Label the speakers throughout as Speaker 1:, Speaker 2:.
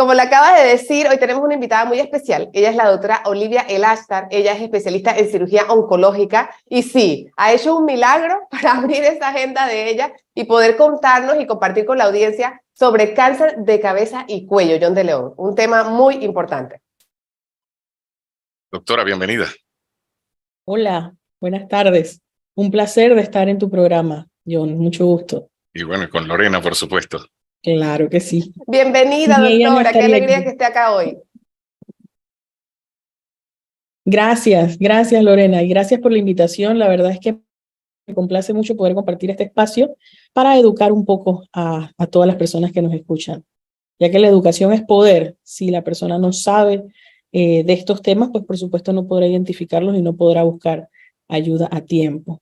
Speaker 1: Como le acaba de decir, hoy tenemos una invitada muy especial. Ella es la doctora Olivia Elashtar. Ella es especialista en cirugía oncológica y sí, ha hecho un milagro para abrir esa agenda de ella y poder contarnos y compartir con la audiencia sobre cáncer de cabeza y cuello, John de León, un tema muy importante.
Speaker 2: Doctora, bienvenida.
Speaker 3: Hola, buenas tardes. Un placer de estar en tu programa, John. Mucho gusto.
Speaker 2: Y bueno, con Lorena, por supuesto.
Speaker 3: Claro que sí.
Speaker 1: Bienvenida,
Speaker 3: Y ella no
Speaker 1: doctora. Qué
Speaker 3: estaría
Speaker 1: alegría
Speaker 3: aquí.
Speaker 1: que esté acá hoy.
Speaker 3: Gracias, Lorena, y gracias por la invitación. La verdad es que me complace mucho poder compartir este espacio para educar un poco a todas las personas que nos escuchan, ya que la educación es poder. Si la persona no sabe de estos temas, pues por supuesto no podrá identificarlos y no podrá buscar ayuda a tiempo.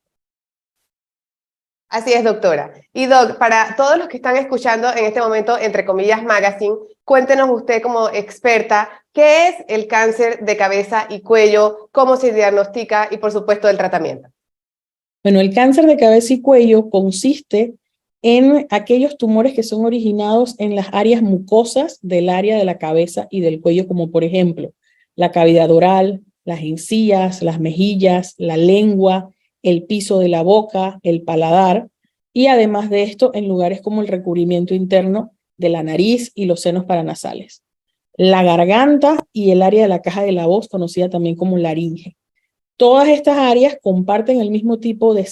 Speaker 1: Así es, doctora. Y doc, para todos los que están escuchando en este momento, entre comillas, Magazine, cuéntenos usted como experta, ¿qué es el cáncer de cabeza y cuello? ¿Cómo se diagnostica? Y por supuesto, el tratamiento.
Speaker 3: Bueno, el cáncer de cabeza y cuello consiste en aquellos tumores que son originados en las áreas mucosas del área de la cabeza y del cuello, como por ejemplo la cavidad oral, las encías, las mejillas, la lengua, el piso de la boca, el paladar, y además de esto en lugares como el recubrimiento interno de la nariz y los senos paranasales, la garganta y el área de la caja de la voz, conocida también como laringe. Todas estas áreas comparten el mismo tipo de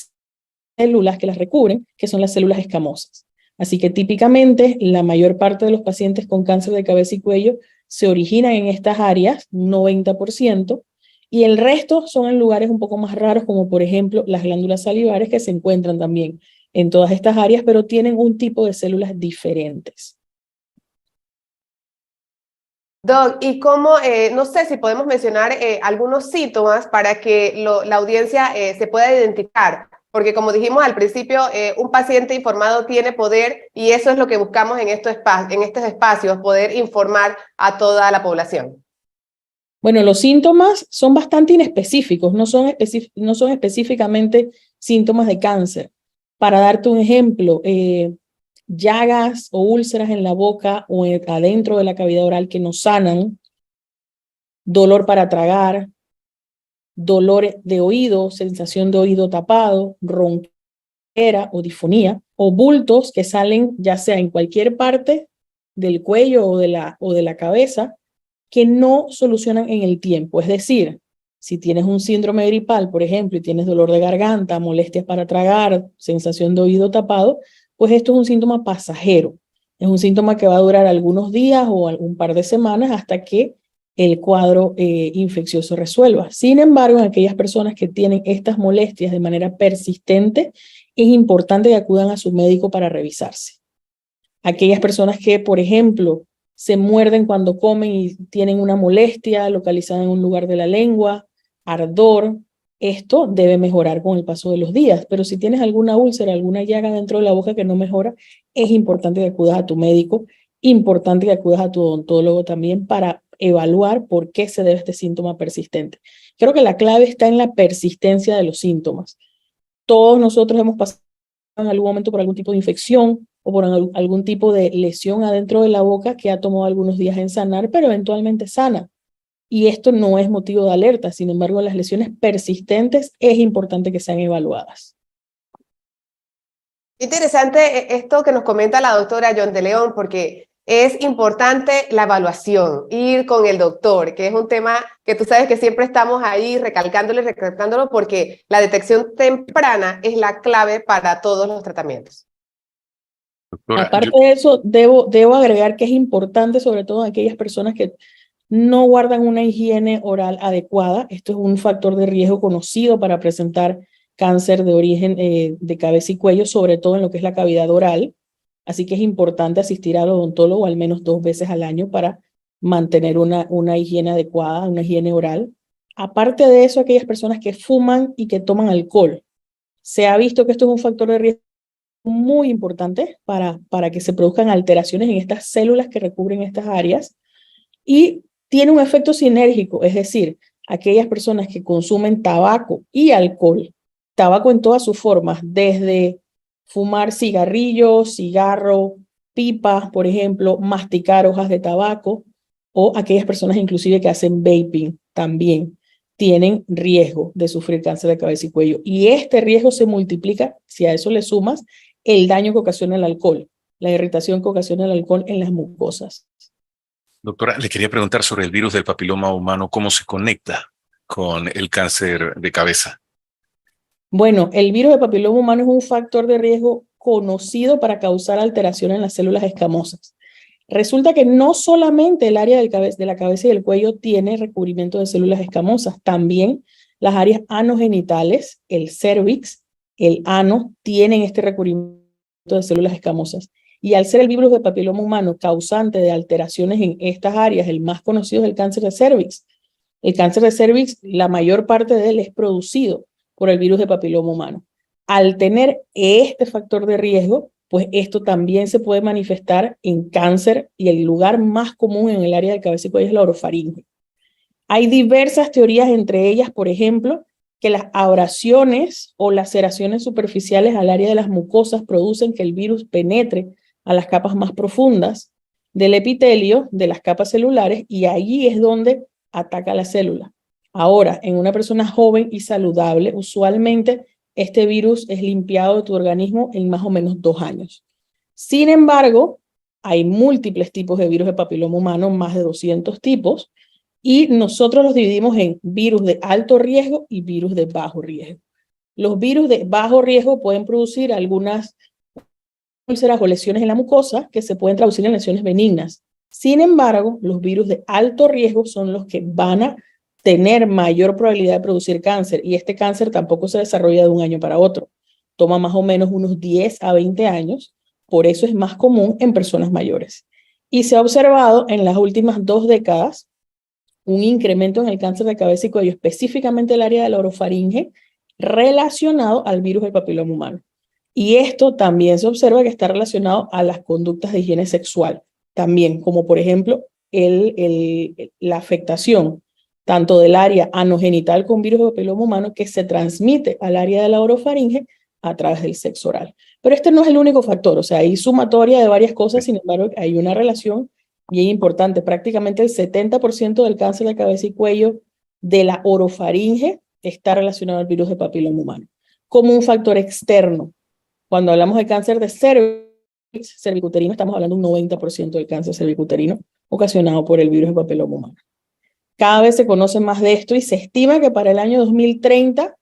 Speaker 3: células que las recubren, que son las células escamosas. Así que típicamente la mayor parte de los pacientes con cáncer de cabeza y cuello se originan en estas áreas, un 90%, y el resto son en lugares un poco más raros, como por ejemplo las glándulas salivares, que se encuentran también en todas estas áreas, pero tienen un tipo de células diferentes.
Speaker 1: Doc, y cómo, no sé si podemos mencionar algunos síntomas para que la audiencia se pueda identificar, porque como dijimos al principio, un paciente informado tiene poder y eso es lo que buscamos en estos espacios, poder informar a toda la población.
Speaker 3: Bueno, los síntomas son bastante inespecíficos, no son específicamente síntomas de cáncer. Para darte un ejemplo, llagas o úlceras en la boca o adentro de la cavidad oral que no sanan, dolor para tragar, dolor de oído, sensación de oído tapado, ronquera o disfonía, o bultos que salen ya sea en cualquier parte del cuello o de la cabeza, que no solucionan en el tiempo. Es decir, si tienes un síndrome gripal, por ejemplo, y tienes dolor de garganta, molestias para tragar, sensación de oído tapado, pues esto es un síntoma pasajero. Es un síntoma que va a durar algunos días o algún par de semanas hasta que el cuadro infeccioso resuelva. Sin embargo, en aquellas personas que tienen estas molestias de manera persistente, es importante que acudan a su médico para revisarse. Aquellas personas que, por ejemplo, se muerden cuando comen y tienen una molestia localizada en un lugar de la lengua, ardor, esto debe mejorar con el paso de los días. Pero si tienes alguna úlcera, alguna llaga dentro de la boca que no mejora, es importante que acudas a tu médico, importante que acudas a tu odontólogo también para evaluar por qué se debe este síntoma persistente. Creo que la clave está en la persistencia de los síntomas. Todos nosotros hemos pasado en algún momento por algún tipo de infección o por algún tipo de lesión adentro de la boca que ha tomado algunos días en sanar, pero eventualmente sana. Y esto no es motivo de alerta. Sin embargo, las lesiones persistentes es importante que sean evaluadas.
Speaker 1: Interesante esto que nos comenta la doctora John de León, porque es importante la evaluación, ir con el doctor, que es un tema que tú sabes que siempre estamos ahí recalcándolo, porque la detección temprana es la clave para todos los tratamientos.
Speaker 2: Doctora,
Speaker 3: Aparte de eso, debo agregar que es importante, sobre todo en aquellas personas que no guardan una higiene oral adecuada. Esto es un factor de riesgo conocido para presentar cáncer de origen de cabeza y cuello, sobre todo en lo que es la cavidad oral. Así que es importante asistir al odontólogo al menos 2 veces al año para mantener una higiene adecuada, una higiene oral. Aparte de eso, aquellas personas que fuman y que toman alcohol. Se ha visto que esto es un factor de riesgo muy importante para que se produzcan alteraciones en estas células que recubren estas áreas y tiene un efecto sinérgico, es decir, aquellas personas que consumen tabaco y alcohol, tabaco en todas sus formas, desde fumar cigarrillos, cigarro, pipas, por ejemplo, masticar hojas de tabaco, o aquellas personas inclusive que hacen vaping también tienen riesgo de sufrir cáncer de cabeza y cuello. Y este riesgo se multiplica si a eso le sumas el daño que ocasiona el alcohol, la irritación que ocasiona el alcohol en las mucosas.
Speaker 2: Doctora, le quería preguntar sobre el virus del papiloma humano, ¿cómo se conecta con el cáncer de cabeza?
Speaker 3: Bueno, el virus del papiloma humano es un factor de riesgo conocido para causar alteraciones en las células escamosas. Resulta que no solamente el área de la cabeza y del cuello tiene recubrimiento de células escamosas, también las áreas anogenitales, el cérvix, el ano, tienen este recubrimiento de células escamosas. Y al ser el virus del papiloma humano causante de alteraciones en estas áreas, el más conocido es el cáncer de cérvix. El cáncer de cérvix, la mayor parte de él es producido por el virus de papiloma humano. Al tener este factor de riesgo, pues esto también se puede manifestar en cáncer y el lugar más común en el área del cabeza y cuello es la orofaringe. Hay diversas teorías, entre ellas, por ejemplo, que las abrasiones o laceraciones superficiales al área de las mucosas producen que el virus penetre a las capas más profundas del epitelio, de las capas celulares, y allí es donde ataca la célula. Ahora, en una persona joven y saludable, usualmente este virus es limpiado de tu organismo en más o menos 2 años. Sin embargo, hay múltiples tipos de virus de papiloma humano, más de 200 tipos, y nosotros los dividimos en virus de alto riesgo y virus de bajo riesgo. Los virus de bajo riesgo pueden producir algunas úlceras o lesiones en la mucosa que se pueden traducir en lesiones benignas. Sin embargo, los virus de alto riesgo son los que van a tener mayor probabilidad de producir cáncer, y este cáncer tampoco se desarrolla de un año para otro. Toma más o menos unos 10 a 20 años, por eso es más común en personas mayores. Y se ha observado en las últimas 2 décadas un incremento en el cáncer de cabeza y cuello, específicamente el área de la orofaringe, relacionado al virus del papiloma humano. Y esto también se observa que está relacionado a las conductas de higiene sexual, también, como por ejemplo la afectación tanto del área anogenital con virus de papiloma humano que se transmite al área de la orofaringe a través del sexo oral. Pero este no es el único factor, o sea, hay sumatoria de varias cosas, sin embargo, hay una relación bien importante. Prácticamente el 70% del cáncer de cabeza y cuello de la orofaringe está relacionado al virus de papiloma humano, como un factor externo. Cuando hablamos de cáncer de cervicuterino, estamos hablando de un 90% del cáncer cervicuterino ocasionado por el virus de papiloma humano. Cada vez se conoce más de esto y se estima que para el año 2030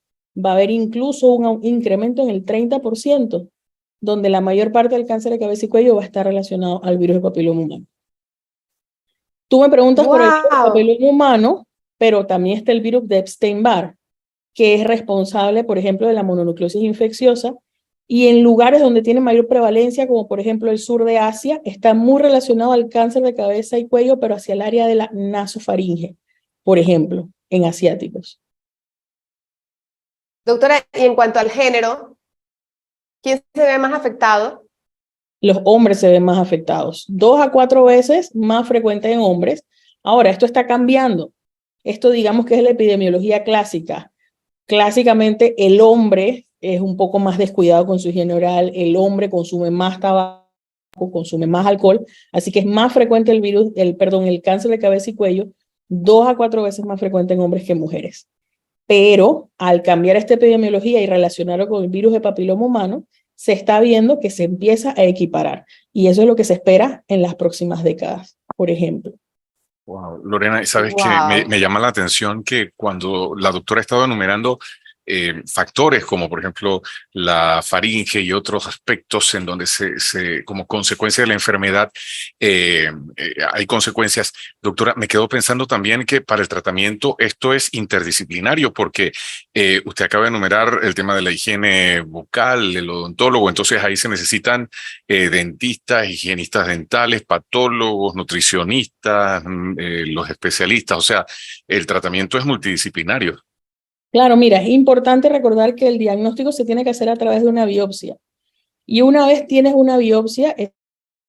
Speaker 3: va a haber incluso un incremento en el 30%, donde la mayor parte del cáncer de cabeza y cuello va a estar relacionado al virus de papiloma humano. Tú me preguntas por el virus de papiloma humano, pero también está el virus de Epstein-Barr, que es responsable, por ejemplo, de la mononucleosis infecciosa, y en lugares donde tiene mayor prevalencia, como por ejemplo el sur de Asia, está muy relacionado al cáncer de cabeza y cuello, pero hacia el área de la nasofaringe, por ejemplo, en asiáticos.
Speaker 1: Doctora, y en cuanto al género, ¿quién se ve más afectado?
Speaker 3: Los hombres se ven más afectados, 2 a 4 veces más frecuente en hombres. Ahora, esto está cambiando. Esto digamos que es la epidemiología clásica. Clásicamente el hombre es un poco más descuidado con su higiene oral, el hombre consume más tabaco, consume más alcohol, así que es más frecuente el cáncer de cabeza y cuello, 2 a 4 veces más frecuente en hombres que en mujeres. Pero al cambiar esta epidemiología y relacionarlo con el virus de papiloma humano, se está viendo que se empieza a equiparar. Y eso es lo que se espera en las próximas décadas, por ejemplo.
Speaker 2: Wow, Lorena, sabes que me llama la atención que cuando la doctora ha estado enumerando factores como por ejemplo la faringe y otros aspectos en donde como consecuencia de la enfermedad hay consecuencias. Doctora, me quedo pensando también que para el tratamiento esto es interdisciplinario porque usted acaba de enumerar el tema de la higiene bucal, el odontólogo, entonces ahí se necesitan dentistas, higienistas dentales, patólogos, nutricionistas, los especialistas, o sea, el tratamiento es multidisciplinario.
Speaker 3: Claro, mira, es importante recordar que el diagnóstico se tiene que hacer a través de una biopsia. Y una vez tienes una biopsia, ese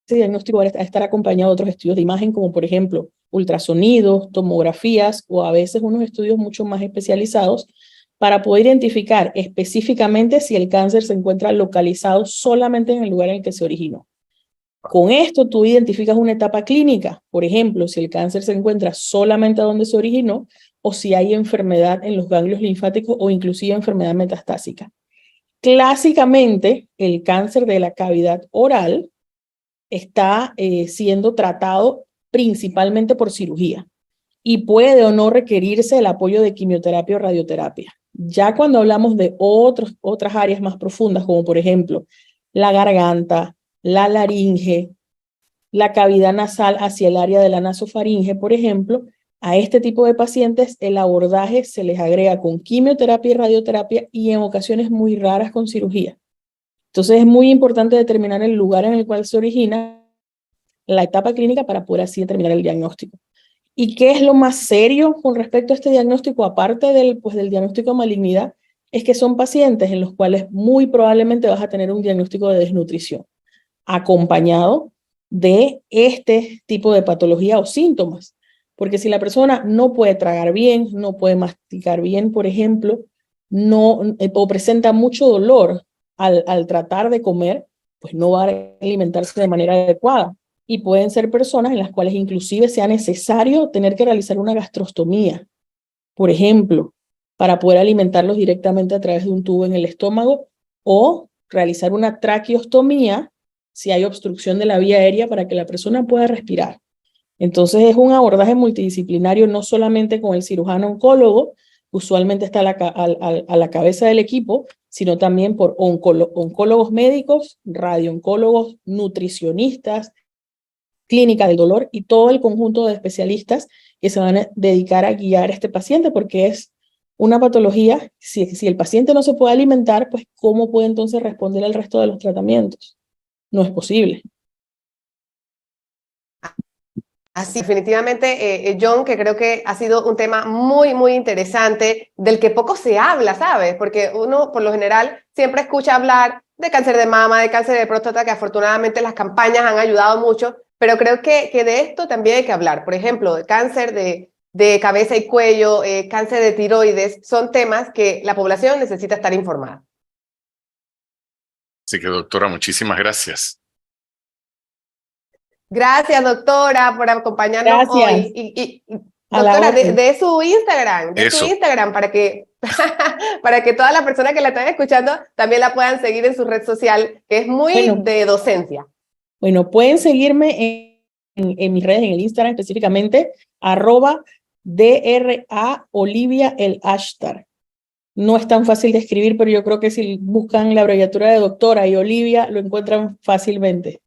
Speaker 3: diagnóstico va a estar acompañado de otros estudios de imagen, como por ejemplo ultrasonidos, tomografías o a veces unos estudios mucho más especializados para poder identificar específicamente si el cáncer se encuentra localizado solamente en el lugar en el que se originó. Con esto tú identificas una etapa clínica, por ejemplo, si el cáncer se encuentra solamente donde se originó o si hay enfermedad en los ganglios linfáticos o inclusive enfermedad metastásica. Clásicamente, el cáncer de la cavidad oral está siendo tratado principalmente por cirugía y puede o no requerirse el apoyo de quimioterapia o radioterapia. Ya cuando hablamos de otras áreas más profundas, como por ejemplo la garganta, la laringe, la cavidad nasal hacia el área de la nasofaringe, por ejemplo, a este tipo de pacientes el abordaje se les agrega con quimioterapia y radioterapia y en ocasiones muy raras con cirugía. Entonces es muy importante determinar el lugar en el cual se origina la etapa clínica para poder así determinar el diagnóstico. ¿Y qué es lo más serio con respecto a este diagnóstico, aparte del diagnóstico de malignidad? Es que son pacientes en los cuales muy probablemente vas a tener un diagnóstico de desnutrición, acompañado de este tipo de patología o síntomas. Porque si la persona no puede tragar bien, no puede masticar bien, por ejemplo, o presenta mucho dolor al tratar de comer, pues no va a alimentarse de manera adecuada. Y pueden ser personas en las cuales inclusive sea necesario tener que realizar una gastrostomía, por ejemplo, para poder alimentarlos directamente a través de un tubo en el estómago o realizar una traqueostomía si hay obstrucción de la vía aérea para que la persona pueda respirar. Entonces es un abordaje multidisciplinario, no solamente con el cirujano oncólogo, usualmente está a la cabeza del equipo, sino también por oncólogos médicos, radiooncólogos, nutricionistas, clínica del dolor y todo el conjunto de especialistas que se van a dedicar a guiar a este paciente, porque es una patología, si el paciente no se puede alimentar, pues ¿cómo puede entonces responder al resto de los tratamientos? No es posible.
Speaker 1: Así, definitivamente, John, que creo que ha sido un tema muy, muy interesante, del que poco se habla, ¿sabes? Porque uno, por lo general, siempre escucha hablar de cáncer de mama, de cáncer de próstata, que afortunadamente las campañas han ayudado mucho, pero creo que de esto también hay que hablar. Por ejemplo, de cáncer de cabeza y cuello, cáncer de tiroides, son temas que la población necesita estar informada.
Speaker 2: Así que, doctora, muchísimas gracias.
Speaker 1: Gracias, doctora, por acompañarnos
Speaker 3: Gracias.
Speaker 1: hoy.
Speaker 3: A la
Speaker 1: Doctora,
Speaker 3: orden.
Speaker 1: de su Instagram, para que, para que todas las personas que la están escuchando también la puedan seguir en su red social, que es muy de docencia.
Speaker 3: Bueno, pueden seguirme en mis redes, en el Instagram específicamente, @DRA Olivia el Ashtar. No es tan fácil de escribir, pero yo creo que si buscan la abreviatura de doctora y Olivia, lo encuentran fácilmente.